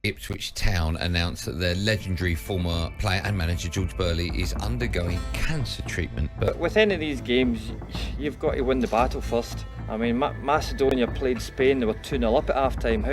Ipswich Town announced that their legendary former player and manager George Burley is undergoing cancer treatment. But with any of these games, you've got to win the battle first. I mean, Macedonia played Spain, they were 2-0 up at half-time.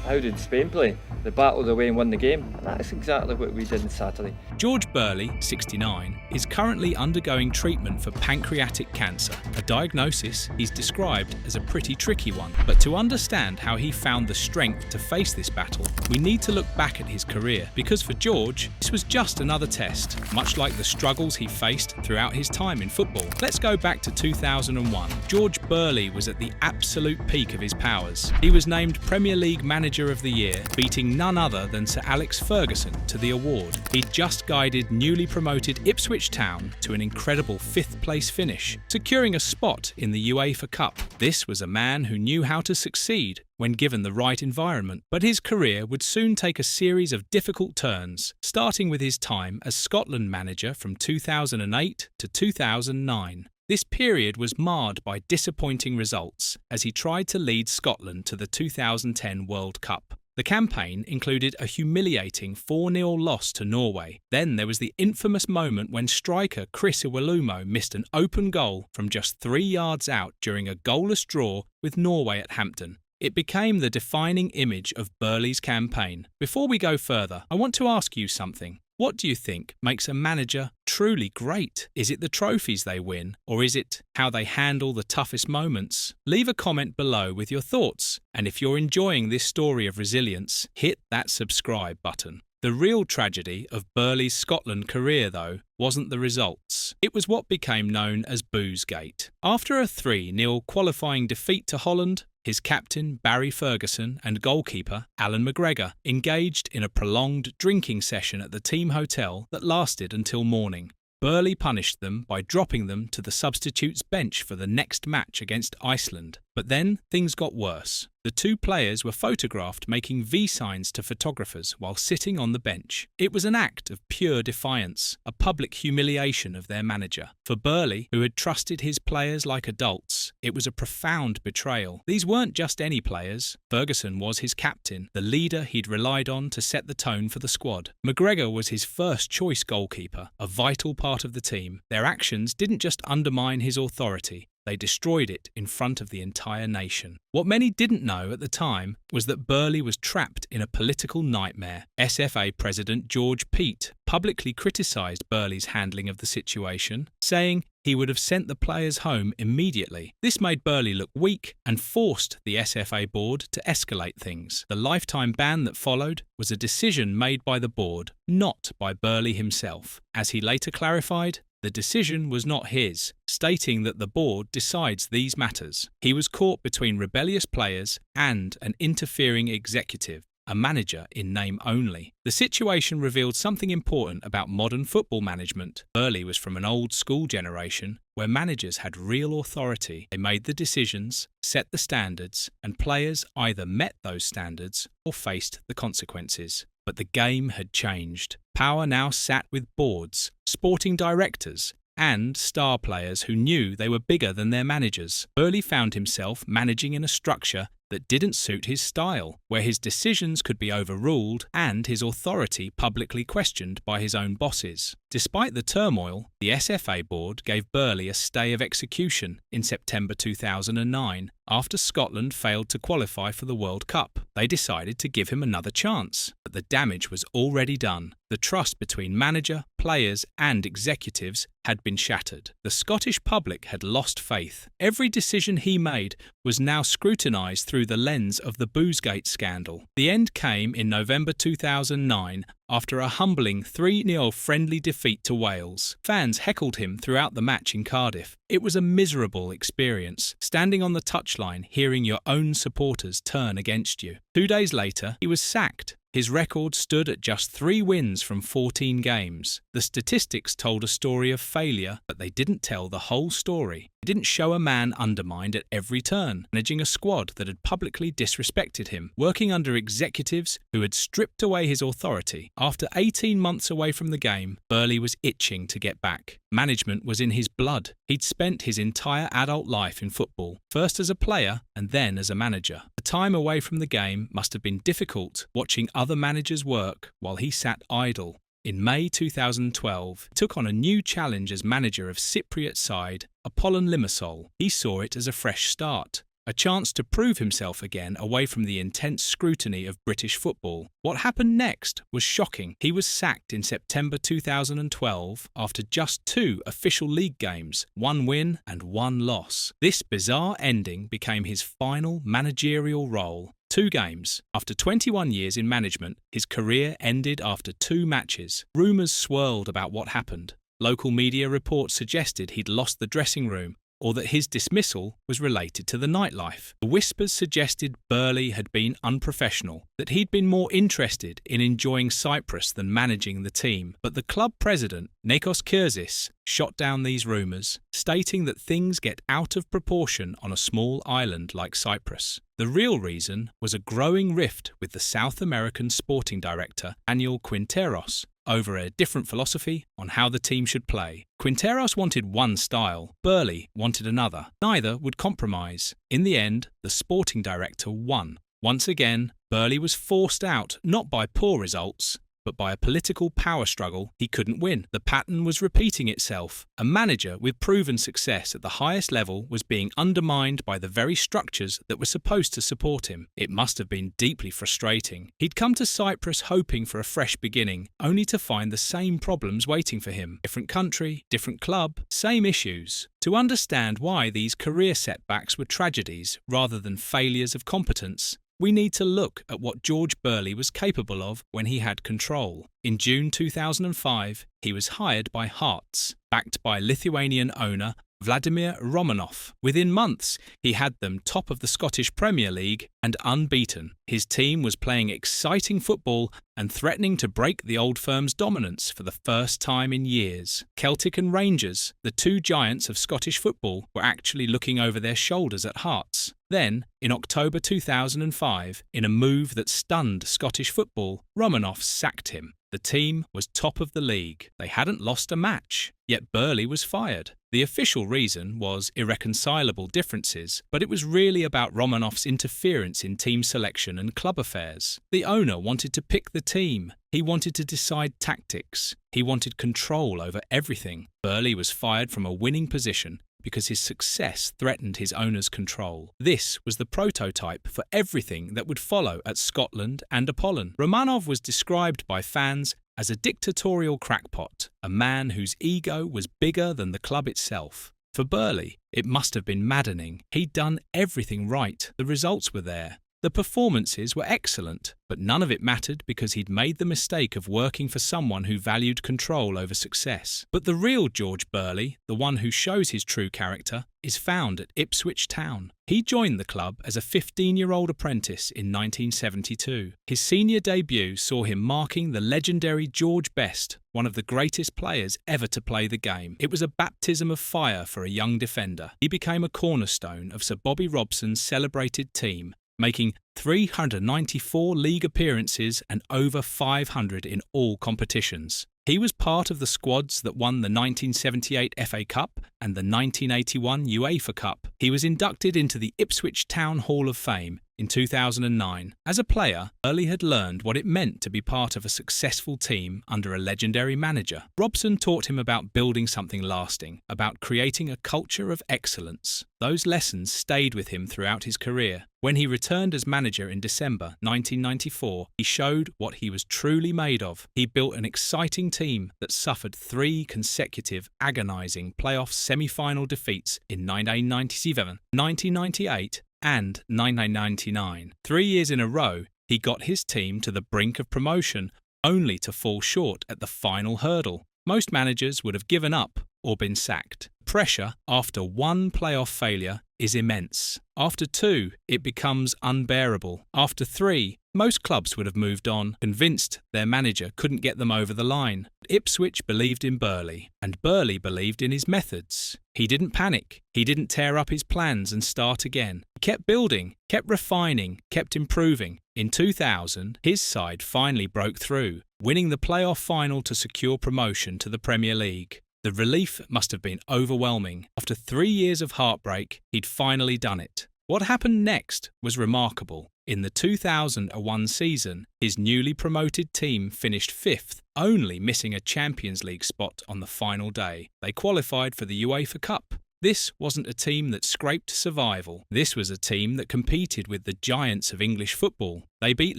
How did Spain play? They battled away and won the game. And that's exactly what we did on Saturday. George Burley, 69, is currently undergoing treatment for pancreatic cancer, a diagnosis he's described as a pretty tricky one. But to understand how he found the strength to face this battle, we need to look back at his career, because for George, this was just another test, much like the struggles he faced throughout his time in football. Let's go back to 2001. George Burley was at the absolute peak of his powers. He was named Premier League Manager of the Year, beating none other than Sir Alex Ferguson to the award. He'd just guided newly promoted Ipswich Town to an incredible 5th place finish, securing a spot in the UEFA Cup. This was a man who knew how to succeed when given the right environment. But his career would soon take a series of difficult turns, starting with his time as Scotland manager from 2008 to 2009. This period was marred by disappointing results as he tried to lead Scotland to the 2010 World Cup. The campaign included a humiliating 4-0 loss to Norway. Then there was the infamous moment when striker Chris Iwelumo missed an open goal from just 3 yards out during a goalless draw with Norway at Hampton. It became the defining image of Burley's campaign. Before we go further, I want to ask you something. What do you think makes a manager truly great? Is it the trophies they win, or is it how they handle the toughest moments? Leave a comment below with your thoughts, and if you're enjoying this story of resilience, hit that subscribe button. The real tragedy of Burley's Scotland career, though, wasn't the results. It was what became known as Boozegate. After a 3-0 qualifying defeat to Holland, his captain, Barry Ferguson, and goalkeeper, Alan McGregor, engaged in a prolonged drinking session at the team hotel that lasted until morning. Burley punished them by dropping them to the substitutes bench for the next match against Iceland. But then things got worse. The two players were photographed making V signs to photographers while sitting on the bench. It was an act of pure defiance, a public humiliation of their manager. For Burley, who had trusted his players like adults, it was a profound betrayal. These weren't just any players. Ferguson was his captain, the leader he'd relied on to set the tone for the squad. McGregor was his first choice goalkeeper, a vital part of the team. Their actions didn't just undermine his authority, they destroyed it in front of the entire nation. What many didn't know at the time was that Burley was trapped in a political nightmare. SFA President George Peat publicly criticised Burley's handling of the situation, saying he would have sent the players home immediately. This made Burley look weak and forced the SFA board to escalate things. The lifetime ban that followed was a decision made by the board, not by Burley himself. As he later clarified, the decision was not his, stating that the board decides these matters. He was caught between rebellious players and an interfering executive, a manager in name only. The situation revealed something important about modern football management. Burley was from an old school generation where managers had real authority. They made the decisions, set the standards, and players either met those standards or faced the consequences. But the game had changed. Power now sat with boards, sporting directors, and star players who knew they were bigger than their managers. Burley found himself managing in a structure that didn't suit his style, where his decisions could be overruled and his authority publicly questioned by his own bosses. Despite the turmoil, the SFA board gave Burley a stay of execution in September 2009 after Scotland failed to qualify for the World Cup. They decided to give him another chance, but the damage was already done. The trust between manager, players and executives had been shattered. The Scottish public had lost faith. Every decision he made was now scrutinised through the lens of the Boozegate scandal. The end came in November 2009 after a humbling 3-0 friendly defeat to Wales. Fans heckled him throughout the match in Cardiff. It was a miserable experience, standing on the touchline hearing your own supporters turn against you. 2 days later, he was sacked. His record stood at just 3 wins from 14 games. The statistics told a story of failure, but they didn't tell the whole story. He didn't show a man undermined at every turn, managing a squad that had publicly disrespected him, working under executives who had stripped away his authority. After 18 months away from the game, Burley was itching to get back. Management was in his blood. He'd spent his entire adult life in football, first as a player and then as a manager. The time away from the game must have been difficult, watching other managers work while he sat idle. In May 2012, he took on a new challenge as manager of Cypriot side Apollon Limassol. He saw it as a fresh start, a chance to prove himself again away from the intense scrutiny of British football. What happened next was shocking. He was sacked in September 2012 after just 2 official league games, 1 win and 1 loss. This bizarre ending became his final managerial role. 2 games. After 21 years in management, his career ended after 2 matches. Rumours swirled about what happened. Local media reports suggested he'd lost the dressing room, or that his dismissal was related to the nightlife. The whispers suggested Burley had been unprofessional, that he'd been more interested in enjoying Cyprus than managing the team. But the club president, Nikos Kyrgios, shot down these rumours, stating that things get out of proportion on a small island like Cyprus. The real reason was a growing rift with the South American sporting director, Daniel Quinteros, over a different philosophy on how the team should play. Quinteros wanted one style, Burley wanted another. Neither would compromise. In the end, the sporting director won. Once again, Burley was forced out, not by poor results, but by a political power struggle he couldn't win. The pattern was repeating itself. A manager with proven success at the highest level was being undermined by the very structures that were supposed to support him. It must have been deeply frustrating. He'd come to Cyprus hoping for a fresh beginning, only to find the same problems waiting for him. Different country, different club, same issues. To understand why these career setbacks were tragedies rather than failures of competence, we need to look at what George Burley was capable of when he had control. In June 2005, he was hired by Hearts, backed by Lithuanian owner Vladimir Romanov. Within months, he had them top of the Scottish Premier League and unbeaten. His team was playing exciting football and threatening to break the old firm's dominance for the first time in years. Celtic and Rangers, the 2 giants of Scottish football, were actually looking over their shoulders at Hearts. Then, in October 2005, in a move that stunned Scottish football, Romanov sacked him. The team was top of the league. They hadn't lost a match, yet Burley was fired. The official reason was irreconcilable differences, but it was really about Romanov's interference in team selection and club affairs. The owner wanted to pick the team. He wanted to decide tactics. He wanted control over everything. Burley was fired from a winning position because his success threatened his owner's control. This was the prototype for everything that would follow at Scotland and Apollon. Romanov was described by fans as a dictatorial crackpot, a man whose ego was bigger than the club itself. For Burley, it must have been maddening. He'd done everything right. The results were there. The performances were excellent, but none of it mattered because he'd made the mistake of working for someone who valued control over success. But the real George Burley, the one who shows his true character, is found at Ipswich Town. He joined the club as a 15-year-old apprentice in 1972. His senior debut saw him marking the legendary George Best, one of the greatest players ever to play the game. It was a baptism of fire for a young defender. He became a cornerstone of Sir Bobby Robson's celebrated team, making 394 league appearances and over 500 in all competitions. He was part of the squads that won the 1978 FA Cup and the 1981 UEFA Cup. He was inducted into the Ipswich Town Hall of Fame in 2009. As a player, Burley had learned what it meant to be part of a successful team under a legendary manager. Robson taught him about building something lasting, about creating a culture of excellence. Those lessons stayed with him throughout his career. When he returned as manager in December 1994, he showed what he was truly made of. He built an exciting team that suffered 3 consecutive agonising playoff semi-final defeats in 1997, 1998 and 1999. 3 years in a row, he got his team to the brink of promotion, only to fall short at the final hurdle. Most managers would have given up or been sacked. Pressure after 1 playoff failure is immense. After 2, it becomes unbearable. After 3, Most clubs would have moved on, convinced their manager couldn't get them over the line. Ipswich believed in Burley, and Burley believed in his methods. He didn't panic. He didn't tear up his plans and start again. He kept building, kept refining, kept improving. In 2000, his side finally broke through, winning the playoff final to secure promotion to the Premier League. The relief must have been overwhelming. After 3 years of heartbreak, he'd finally done it. What happened next was remarkable. In the 2001 season, his newly promoted team finished 5th, only missing a Champions League spot on the final day. They qualified for the UEFA Cup. This wasn't a team that scraped survival. This was a team that competed with the giants of English football. They beat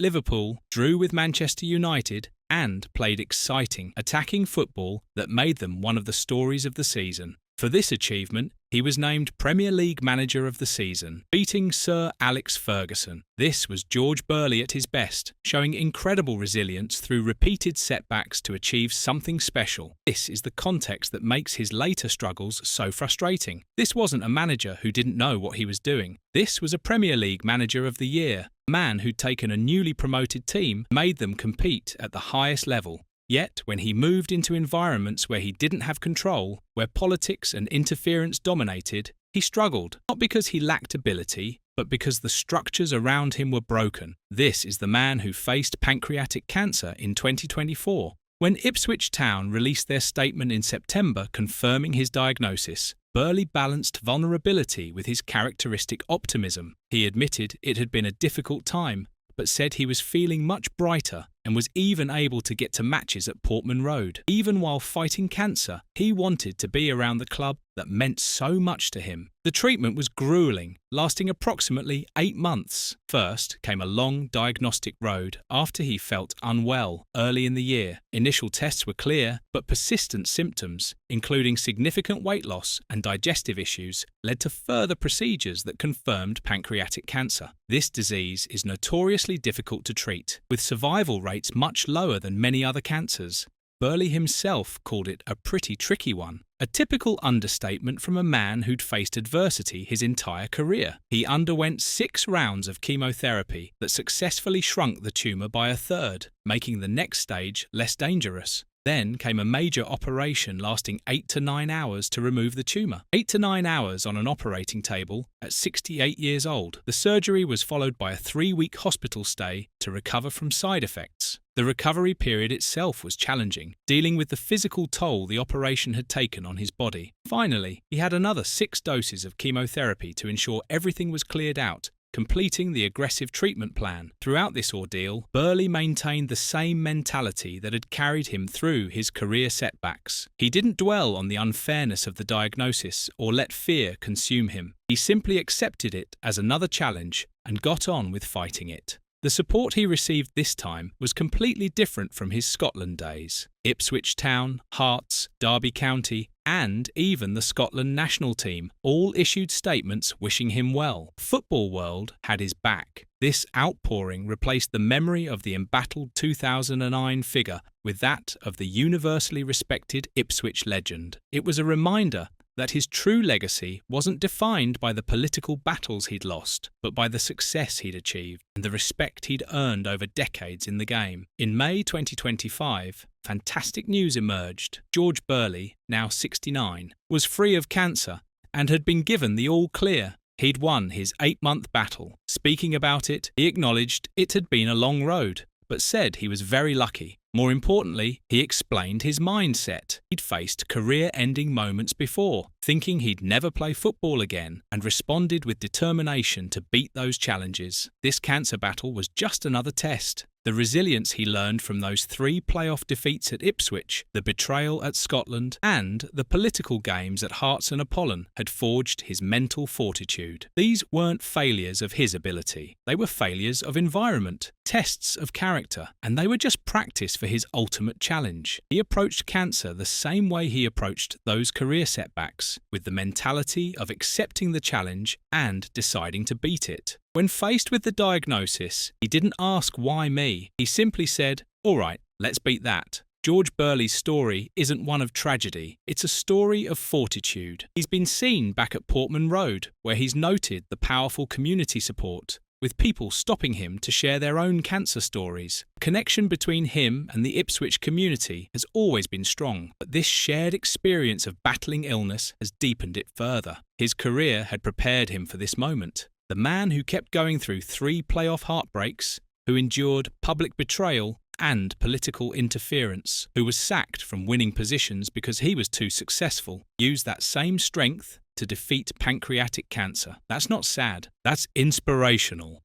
Liverpool, drew with Manchester United, and played exciting, attacking football that made them one of the stories of the season. For this achievement, he was named Premier League Manager of the season, beating Sir Alex Ferguson. This was George Burley at his best, showing incredible resilience through repeated setbacks to achieve something special. This is the context that makes his later struggles so frustrating. This wasn't a manager who didn't know what he was doing. This was a Premier League Manager of the Year, a man who'd taken a newly promoted team, made them compete at the highest level. Yet, when he moved into environments where he didn't have control, where politics and interference dominated, he struggled, not because he lacked ability, but because the structures around him were broken. This is the man who faced pancreatic cancer in 2024. When Ipswich Town released their statement in September confirming his diagnosis, Burley balanced vulnerability with his characteristic optimism. He admitted it had been a difficult time, but said he was feeling much brighter and was even able to get to matches at Portman Road. Even while fighting cancer, he wanted to be around the club that meant so much to him. The treatment was grueling, lasting approximately 8 months. First came a long diagnostic road after he felt unwell early in the year. Initial tests were clear, but persistent symptoms, including significant weight loss and digestive issues, led to further procedures that confirmed pancreatic cancer. This disease is notoriously difficult to treat, with survival rates much lower than many other cancers. Burley himself called it a pretty tricky one, a typical understatement from a man who'd faced adversity his entire career. He underwent 6 rounds of chemotherapy that successfully shrunk the tumour by a third, making the next stage less dangerous. Then came a major operation lasting 8 to 9 hours to remove the tumour. 8 to 9 hours on an operating table at 68 years old. The surgery was followed by a 3-week hospital stay to recover from side effects. The recovery period itself was challenging, dealing with the physical toll the operation had taken on his body. Finally, he had another 6 doses of chemotherapy to ensure everything was cleared out, completing the aggressive treatment plan. Throughout this ordeal, Burley maintained the same mentality that had carried him through his career setbacks. He didn't dwell on the unfairness of the diagnosis or let fear consume him. He simply accepted it as another challenge and got on with fighting it. The support he received this time was completely different from his Scotland days. Ipswich Town, Hearts, Derby County, and even the Scotland national team all issued statements wishing him well. Football world had his back. This outpouring replaced the memory of the embattled 2009 figure with that of the universally respected Ipswich legend. It was a reminder that his true legacy wasn't defined by the political battles he'd lost, but by the success he'd achieved and the respect he'd earned over decades in the game. In May 2025, fantastic news emerged. George Burley, now 69, was free of cancer and had been given the all clear. He'd won his 8-month battle. Speaking about it, he acknowledged it had been a long road, but said he was very lucky. More importantly, he explained his mindset. He'd faced career-ending moments before, thinking he'd never play football again, and responded with determination to beat those challenges. This cancer battle was just another test. The resilience he learned from those 3 playoff defeats at Ipswich, the betrayal at Scotland, and the political games at Hearts and Apollon had forged his mental fortitude. These weren't failures of his ability. They were failures of environment, tests of character, and they were just practice for his ultimate challenge. He approached cancer the same way he approached those career setbacks, with the mentality of accepting the challenge and deciding to beat it. When faced with the diagnosis, he didn't ask why me. He simply said, "All right, let's beat that." George Burley's story isn't one of tragedy, it's a story of fortitude. He's been seen back at Portman Road, where he's noted the powerful community support, with people stopping him to share their own cancer stories. The connection between him and the Ipswich community has always been strong, but this shared experience of battling illness has deepened it further. His career had prepared him for this moment. The man who kept going through 3 playoff heartbreaks, who endured public betrayal and political interference, who was sacked from winning positions because he was too successful, used that same strength to defeat pancreatic cancer. That's not sad, that's inspirational.